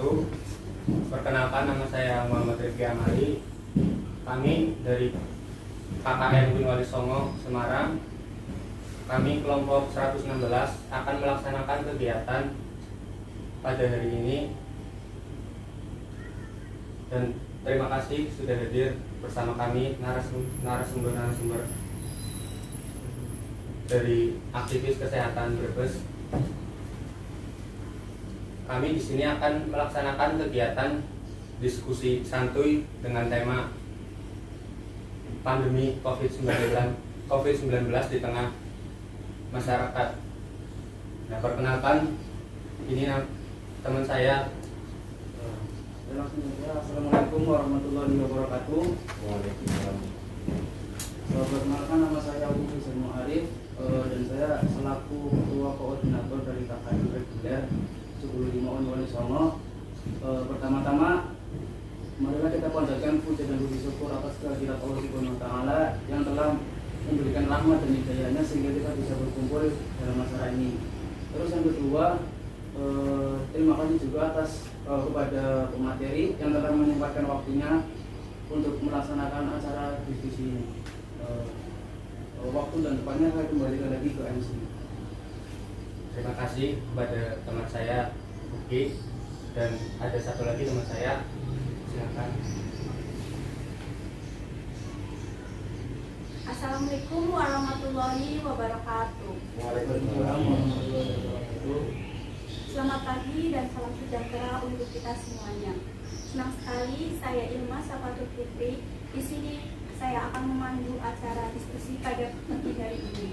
wabarakatuh. Perkenalkan, nama saya Muhammad Rifki Amali. Kami dari KKN Bun Wali Songo, Semarang. Kami kelompok 116 akan melaksanakan kegiatan pada hari ini. Dan terima kasih sudah hadir bersama kami narasumber dari aktivis kesehatan Brebes. Kami di sini akan melaksanakan kegiatan diskusi santuy dengan tema pandemi COVID-19 di tengah masyarakat. Nah, perkenalkan, ini teman saya. Assalamualaikum warahmatullahi wabarakatuh. Waalaikumsalam. Perkenalkan, nama saya Abu Hussein Muharif, dan saya selaku ketua koordinator dari KKN reguler 10 Wali Songo. Pertama-tama, marilah kita panjatkan puji dan puji syukur atas kehadirat Allah Subhanahu wa Ta'ala yang telah memberikan rahmat dan hidayahnya sehingga kita bisa berkumpul dalam acara ini. Terus yang kedua, terima kasih juga atas kepada pemateri yang telah menyempatkan waktunya untuk melaksanakan acara diskusi ini. Waktu dan tempatnya saya kembalikan lagi ke MC. Terima kasih kepada teman saya Buki, dan ada satu lagi teman saya, silakan. Assalamualaikum warahmatullahi wabarakatuh. Waalaikumsalam warahmatullahi wabarakatuh. Selamat pagi dan salam sejahtera untuk kita semuanya. Senang sekali saya Ilma Safatul Fitri. Di sini saya akan memandu acara diskusi pada pagi hari ini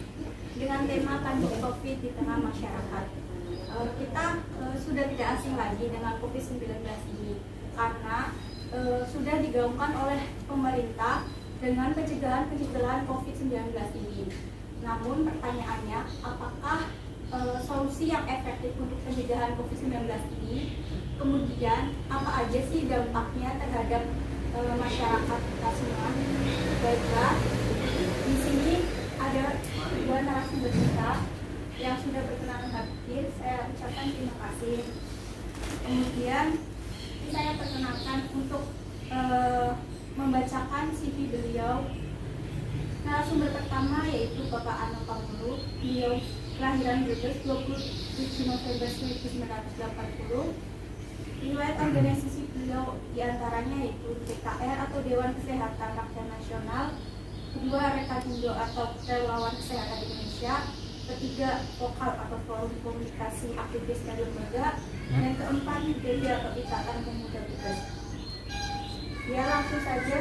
dengan tema pandemi COVID di tengah masyarakat. Kita sudah tidak asing lagi dengan COVID-19 ini karena sudah digaungkan oleh pemerintah dengan pencegahan COVID-19 ini. Namun pertanyaannya, apakah solusi yang efektif untuk pencegahan COVID-19 ini? Kemudian apa aja sih dampaknya terhadap masyarakat kita semua? Baiklah, di sini ada dua narasumber kita yang sudah berkenan hadir. Saya ucapkan terima kasih. Kemudian saya perkenalkan untuk membacakan CV beliau. Narasumber pertama yaitu Bapak Ano Pamulu. Beliau kelahiran Brebes 27 November 1980. Riwayat organisasi beliau diantaranya yaitu DKR atau Dewan Kesehatan Rakyat Nasional, kedua Rekajindo atau Relawan Kesehatan Indonesia, ketiga Vokal atau Forum Komunikasi Aktivis dan Lembaga, dan keempat IPB atau Ikatan Pemuda Brebes. Ya, langsung saja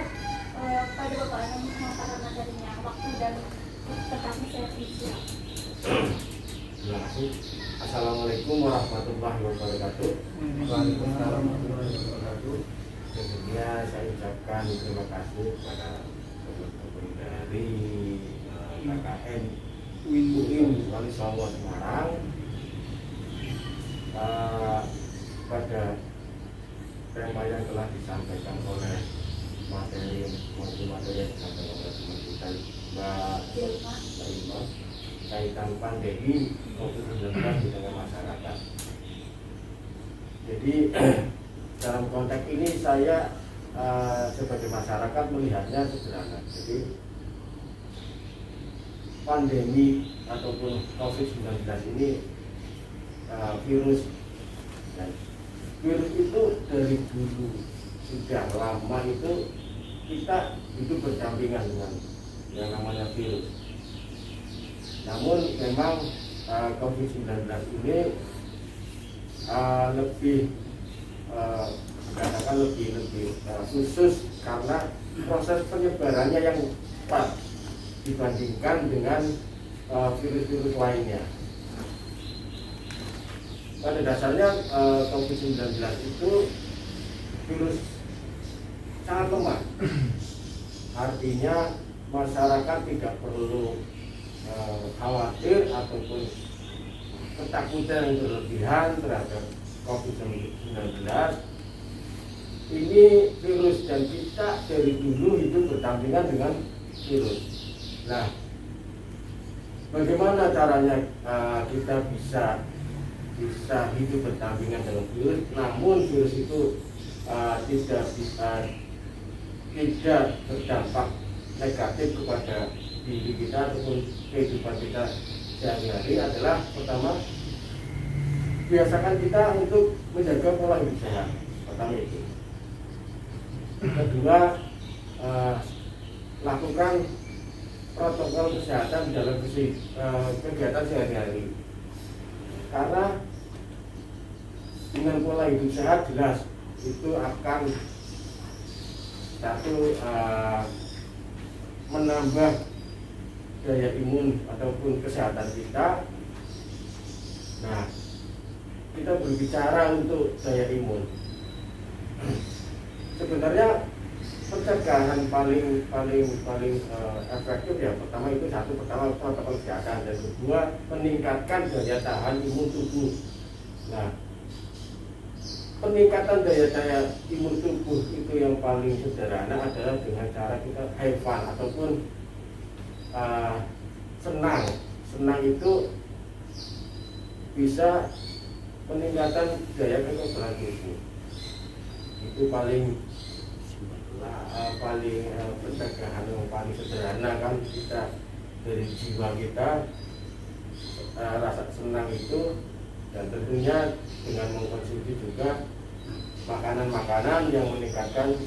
pada Bapak yang mengatakan materinya, waktu dan tetapi saya persiap. Terima kasih. Assalamualaikum warahmatullahi wabarakatuh. Waalaikumsalam warahmatullahi wabarakatuh. Tentunya saya ucapkan terima kasih kepada teman-teman dari KKN UIN Wali Songo Semarang pada tema yang telah disampaikan oleh materi yang disampaikan oleh teman kita Mbak Ilma kaitan pandemi COVID-19 di tengah masyarakat. Jadi dalam konteks ini saya sebagai masyarakat melihatnya sederhana. Jadi pandemi ataupun COVID-19 ini virus itu dari dulu sudah lama itu kita hidup berdampingan dengan yang namanya virus. Namun memang COVID-19 ini lebih khusus karena proses penyebarannya yang cepat dibandingkan dengan virus-virus lainnya. Pada dasarnya COVID-19 itu virus sangat lemah. Artinya masyarakat tidak perlu khawatir ataupun ketakutan yang berlebihan terhadap COVID-19. Ini virus dan kita dari dulu hidup berdampingan dengan virus. Nah, bagaimana caranya kita bisa bisa hidup berdampingan dengan virus, namun virus itu tidak berdampak negatif kepada diri kita ataupun kehidupan kita sehari-hari adalah pertama, biasakan kita untuk menjaga pola hidup sehat. Pertama itu. Kedua, lakukan protokol kesehatan dalam kegiatan sehari-hari. Karena dengan pola hidup sehat jelas itu akan satu menambah daya imun ataupun kesehatan kita. Nah, kita berbicara untuk daya imun. Sebenarnya pencegahan paling efektif ya pertama protokol kesehatan, dan kedua meningkatkan daya tahan imun tubuh. Nah, peningkatan daya imun tubuh itu yang paling sederhana adalah dengan cara kita have fun ataupun senang. Senang itu bisa peningkatan daya kekebalan tubuh. Itu paling pencegahan yang paling sederhana kan, kita dari jiwa kita rasa senang itu, dan tentunya dengan mengkonsumsi juga makanan-makanan yang meningkatkan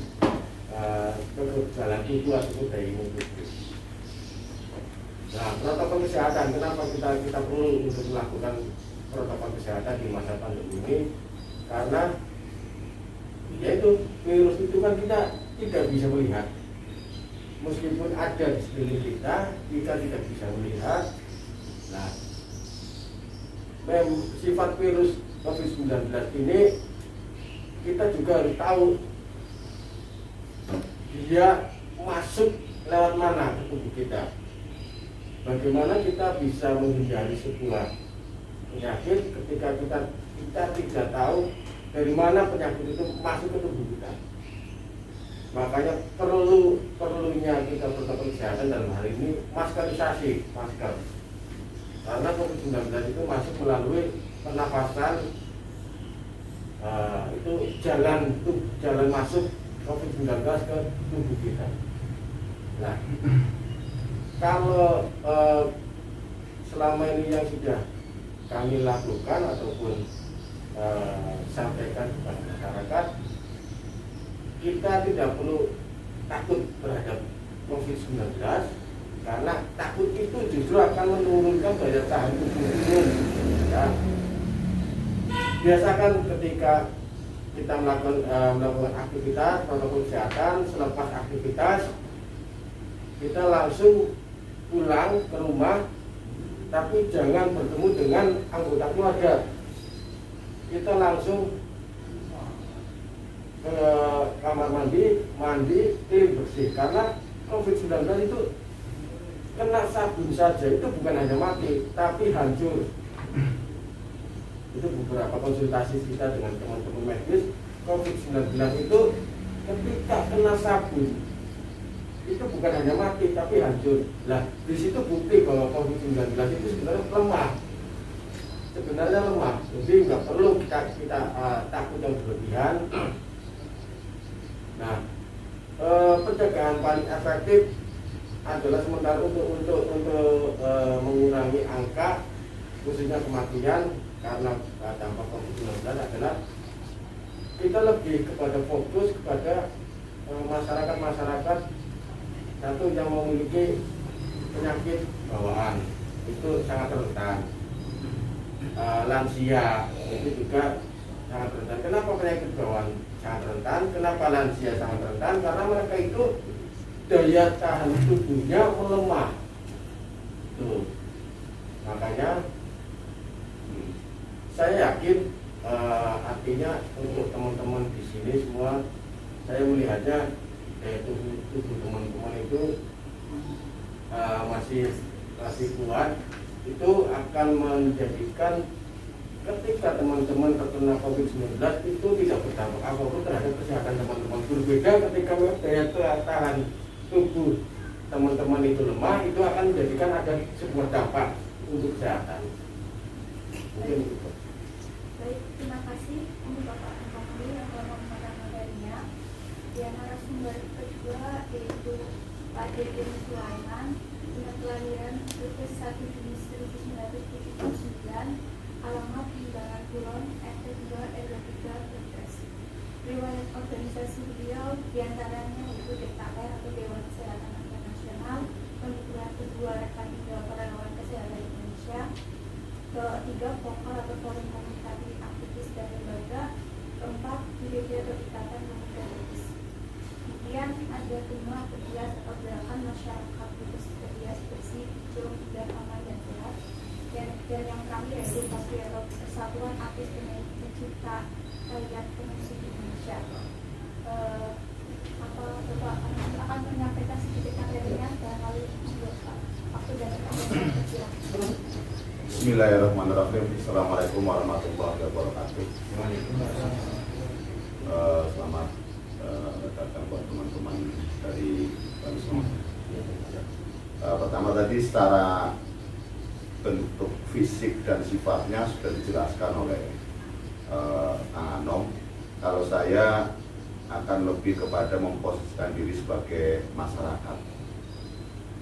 kekebalan tubuh atau daya imun tubuh. Nah, protokol kesehatan, kenapa kita perlu untuk melakukan protokol kesehatan di masa pandemi ini? Karena yaitu virus itu kan kita tidak bisa melihat, meskipun ada di sekeliling kita tidak bisa melihat. Nah, sifat virus COVID-19 ini kita juga harus tahu dia masuk lewat mana ke tubuh kita. Bagaimana kita bisa menghindari sebuah penyakit ketika kita tidak tahu dari mana penyakit itu masuk ke tubuh kita. Makanya perlunya kita protokol kesehatan dalam hal ini masker. Karena COVID-19 itu masuk melalui pernafasan, itu jalan masuk COVID-19 ke tubuh kita. Nah, kalau selama ini yang sudah kami lakukan ataupun sampaikan kepada masyarakat, kita tidak perlu takut terhadap COVID-19, karena takut itu justru akan menurunkan daya tahan tubuh. Ya. Biasakan ketika kita melakukan aktivitas protokol kesehatan, selepas aktivitas kita langsung pulang ke rumah, tapi jangan bertemu dengan anggota keluarga. Kita langsung ke kamar mandi, clean bersih. Karena COVID-19 itu kena sabun saja itu bukan hanya mati, tapi hancur. Itu beberapa konsultasi kita dengan teman-teman medis, COVID-19 itu ketika kena sabun itu bukan hanya mati, tapi hancur. Lah, di situ bukti bahwa COVID-19 itu sebenarnya lemah. Jadi nggak perlu kita takut yang berlebihan. Nah, pencegahan paling efektif adalah sementara untuk mengurangi angka khususnya kematian karena dampak COVID-19 adalah kita lebih kepada fokus kepada masyarakat satu yang memiliki penyakit bawaan itu sangat rentan. Lansia itu juga sangat rentan. Kenapa penyakit bawaan sangat rentan? Kenapa lansia sangat rentan? Karena mereka itu daya tahan tubuhnya melemah. Tuh. Makanya saya yakin artinya untuk teman-teman di sini semua, saya melihatnya daya tubuh teman-teman itu masih kuat. Itu akan menjadikan ketika teman-teman terkena COVID-19 itu tidak berdampak apapun terhadap kesehatan teman-teman. Berbeda ketika daya tahan tubuh teman-teman itu lemah, itu akan menjadikan ada sebuah dampak untuk kesehatan. Mungkin itu. kasih untuk Bapak Kapolri yang telah membacakan materinya. Yang narasumber kedua yaitu Pak Deddy Sulaiman dengan kelahiran 1 Juni 1979, alamat di Barat Kulon, RT 2 RW 3 Brebes. Riwayat organisasi beliau diantaranya yaitu DKR atau Dewan Kesehatan Nasional, pembentukan kedua Rekan Relawan Kesehatan Indonesia, ketiga Vokal atau Forum Komunikasi Aktivis dan Lembaga, keempat DPD atau Ikatan Pemuda Lupus. Kemudian ada 5 pegiat atau gerakan masyarakat lupus Pegiat Bersih, Hijau, dan Aman dan Sehat. Dan yang terakhir yaitu PASRI atau Persatuan Artis Pencipta Rakyat Pengungsi Indonesia. Bapak akan menyampaikan sedikit materinya dan lalu waktu dan silakan. Bismillahirrahmanirrahim. Assalamualaikum warahmatullahi wabarakatuh. Selamat datang buat teman-teman dari kami semua. Pertama tadi secara bentuk fisik dan sifatnya sudah dijelaskan oleh Kang Anom. Kalau saya akan lebih kepada memposisikan diri sebagai masyarakat.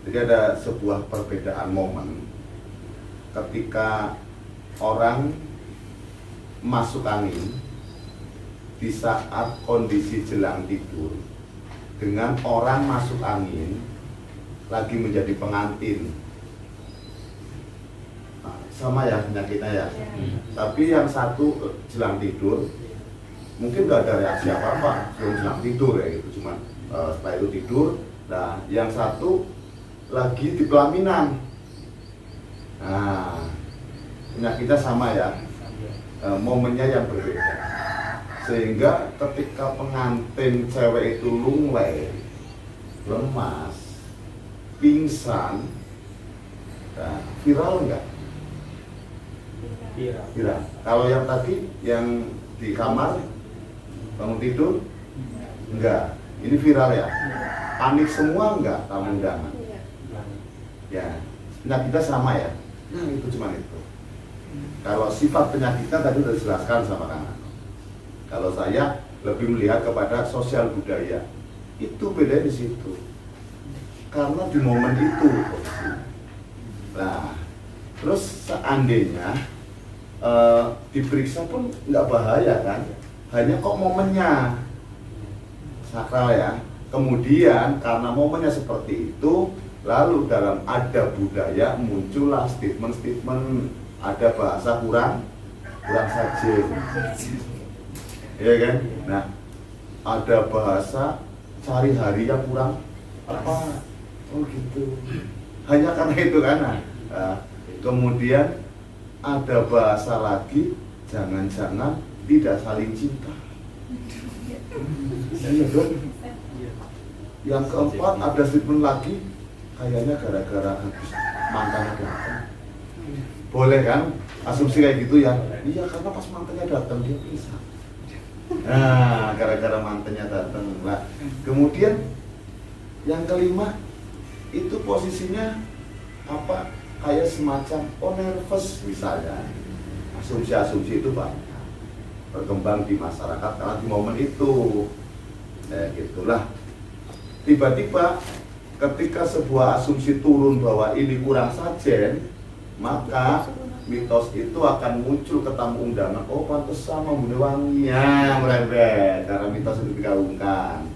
Jadi ada sebuah perbedaan momen ketika orang masuk angin di saat kondisi jelang tidur dengan orang masuk angin lagi menjadi pengantin. Nah, sama ya penyakitnya ya. Tapi yang satu jelang tidur mungkin nggak ada reaksi apa-apa sebelum jelang tidur ya gitu, cuman setelah itu tidur. Nah, yang satu lagi di pelaminan. Nah, penyakitnya sama ya, momennya yang berbeda. Sehingga ketika pengantin cewek itu lunglai, lemas, pingsan, nah, viral enggak? Viral. Kalau yang tadi yang di kamar bangun tidur enggak, ini viral ya. Panik semua enggak tamu undangan? Ya, penyakitnya sama ya. Nah, itu cuma itu. Kalau sifat penyakitnya tadi sudah dijelaskan sama Kang Ano. Kalau saya lebih melihat kepada sosial budaya. Itu beda di situ. Karena di momen itu posisinya. Nah, terus seandainya diperiksa pun nggak bahaya kan? Hanya kok momennya sakral ya. Kemudian karena momennya seperti itu, lalu dalam ada budaya muncullah statement-statement, ada bahasa kurang saja, ya kan? Nah, ada bahasa cari hari yang kurang apa? Oh gitu. Hanya karena itu kan. Nah, kemudian ada bahasa lagi, jangan-jangan tidak saling cinta. Iya dong. Yang keempat ada statement lagi, kayaknya gara-gara habis mantannya datang. Boleh kan? Asumsi kayak gitu ya. Iya, karena pas mantannya datang dia pisah. Nah, gara-gara mantannya datang. Nah, kemudian yang kelima itu posisinya apa? Kayak semacam nervous misalnya. Asumsi-asumsi itu banyak berkembang di masyarakat karena di momen itu. Nah, gitulah. Tiba-tiba ketika sebuah asumsi turun bahwa ini kurang sajen, maka mitos itu akan muncul ke tamu undangan. Oh, pantesan membunuh wanginya merembet karena mitos itu digaungkan.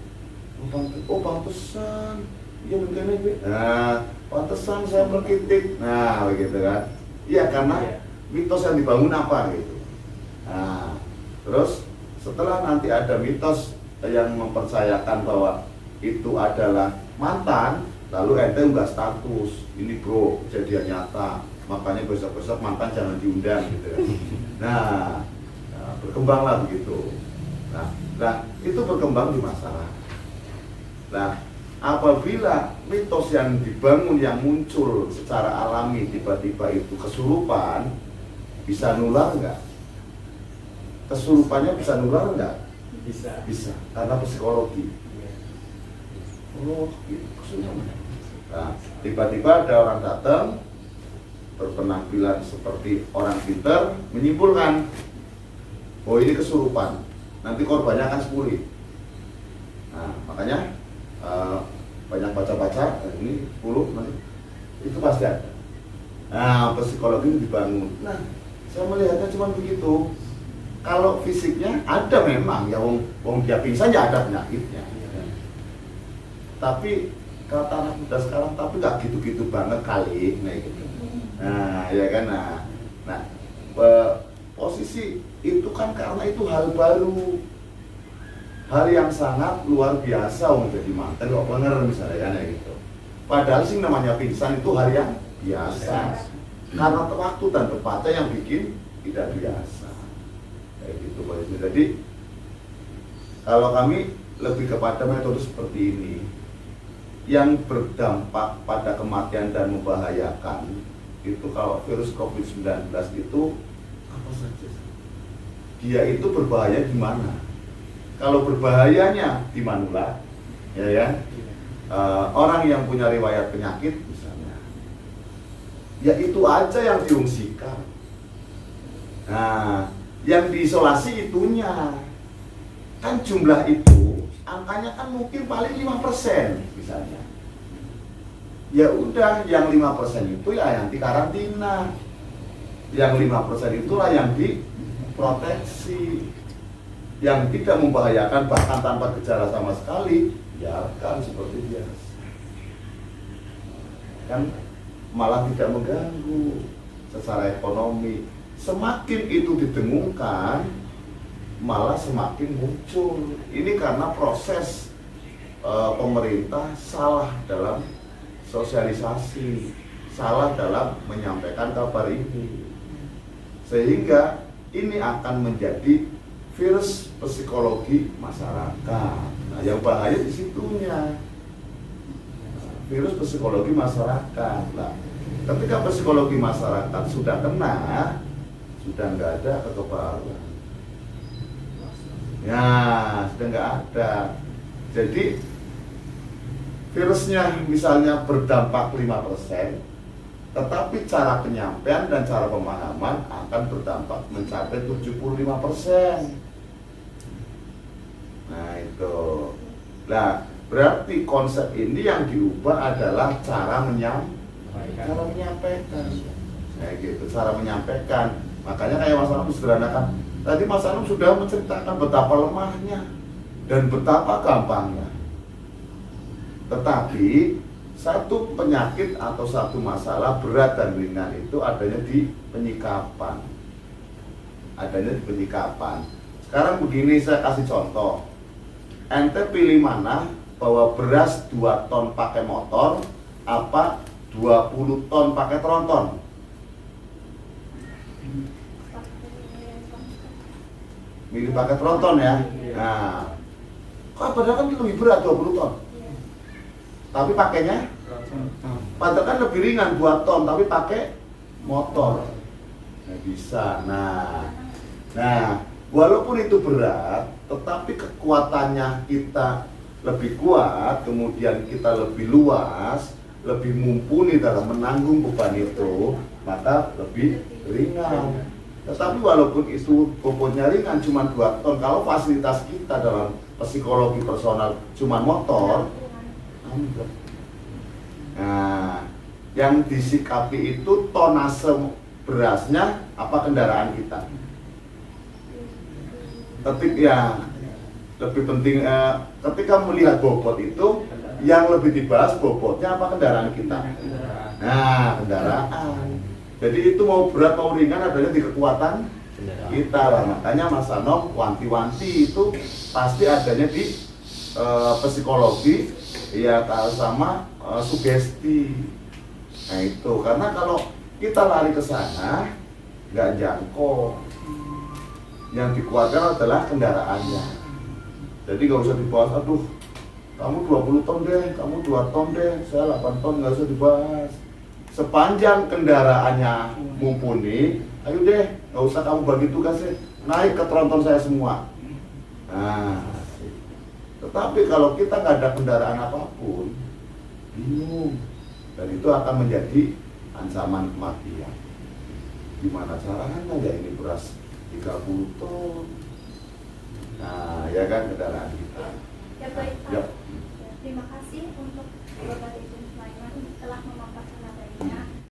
Oh, pantesan dia begini. Nah, pantesan saya berkitik. Nah, begitu kan? Iya, karena mitos yang dibangun apa gitu. Nah, terus setelah nanti ada mitos yang mempercayakan bahwa itu adalah mantan, lalu ente unggah status, ini bro, kejadian nyata, makanya besok-besok mantan jangan diundang gitu kan. Nah, berkembanglah begitu. Nah, itu berkembang di masyarakat. Nah, apabila mitos yang dibangun yang muncul secara alami tiba-tiba itu kesurupan, bisa nular enggak? Kesurupannya bisa nular enggak? Bisa, karena psikologi. Oh, gitu. Nah, tiba-tiba ada orang datang berpenampilan seperti orang pintar, menyimpulkan, oh ini kesurupan, nanti korbannya akan sepulih. Nah, makanya banyak baca-baca, ini 10 nanti itu pasti ada. Nah, psikologi itu dibangun. Nah, saya melihatnya cuma begitu. Kalau fisiknya ada memang, ya wong dia pingsan ya ada penyakitnya. Tapi kata anak muda sekarang, tapi nggak gitu-gitu banget kali, nah gitu. Nah, ya kan, nah posisi itu kan karena itu hal baru, hal yang sangat luar biasa menjadi manten kok bener misalnya kan ya gitu. Padahal sih namanya pingsan itu hal yang biasa, karena waktu dan tempatnya yang bikin tidak biasa, kayak gitu posisi. Jadi kalau kami lebih kepada metode seperti ini yang berdampak pada kematian dan membahayakan. Itu kalau virus COVID-19 itu apa saja? Dia itu berbahaya di mana? Kalau berbahayanya di manula, ya, orang yang punya riwayat penyakit misalnya, ya itu aja yang diungsikan. Nah, yang diisolasi itunya, kan jumlah itu angkanya kan mungkin paling 5% misalnya. Ya udah, yang 5% itu ya yang dikarantina, yang 5% itulah yang diproteksi, yang tidak membahayakan bahkan tanpa gejala sama sekali, biarkan seperti biasa, kan malah tidak mengganggu secara ekonomi. Semakin itu didengungkan, malah semakin muncul. Ini karena proses pemerintah salah dalam sosialisasi, salah dalam menyampaikan kabar ini, sehingga ini akan menjadi virus psikologi masyarakat. Nah, yang bahaya di situnya, virus psikologi masyarakat. Nah, ketika psikologi masyarakat sudah kena, sudah nggak ada kekebalan. Ya, sudah nggak ada. Jadi virusnya misalnya berdampak 5%, tetapi cara penyampaian dan cara pemahaman akan berdampak mencapai 75%. Nah itu. Nah, berarti konsep ini yang diubah adalah cara menyampaikan. Kayak gitu, cara menyampaikan. Makanya kayak Mas Anum sederhanakan. Tadi Mas Anum sudah menceritakan betapa lemahnya dan betapa gampangnya. Tetapi satu penyakit atau satu masalah berat dan ringan itu adanya di penyikapan. Adanya di penyikapan. Sekarang begini, saya kasih contoh. Ente pilih mana, bahwa beras 2 ton pakai motor apa 20 ton pakai tronton? Milih pakai tronton ya. Nah, kok padahal kan lebih berat 20 ton. Tapi pakainya, padahal kan lebih ringan 2 ton, tapi pakai motor. Nggak bisa. Nah, walaupun itu berat, tetapi kekuatannya kita lebih kuat, kemudian kita lebih luas, lebih mumpuni dalam menanggung beban itu, maka lebih ringan. Tetapi walaupun itu bobotnya ringan cuma 2 ton, kalau fasilitas kita dalam psikologi personal cuma motor, nah, yang disikapi itu tonase berasnya apa kendaraan kita. Ya, lebih penting ketika melihat bobot itu yang lebih dibahas bobotnya apa kendaraan kita. Nah, kendaraan. Jadi itu mau berat mau ringan adanya di kekuatan kita lah. Makanya Mas Anom wanti-wanti itu pasti adanya di psikologi ya sama sugesti. Nah itu karena kalau kita lari ke sana nggak jangkau. Yang dikuatkan adalah kendaraannya. Jadi nggak usah dibahas, aduh kamu 20 ton deh, kamu 2 ton deh, saya 8 ton, nggak usah dibahas. Sepanjang kendaraannya mumpuni, ayo deh, nggak usah kamu bagi tugasnya, naik ke tronton saya semua. Nah, tetapi kalau kita nggak ada kendaraan apapun, bingung, dan itu akan menjadi ancaman kematian. Gimana caranya ya ini beras 30 ton, Nah, ya kan kendaraan kita. Ya baik Pak. Ya. Terima kasih untuk Bapak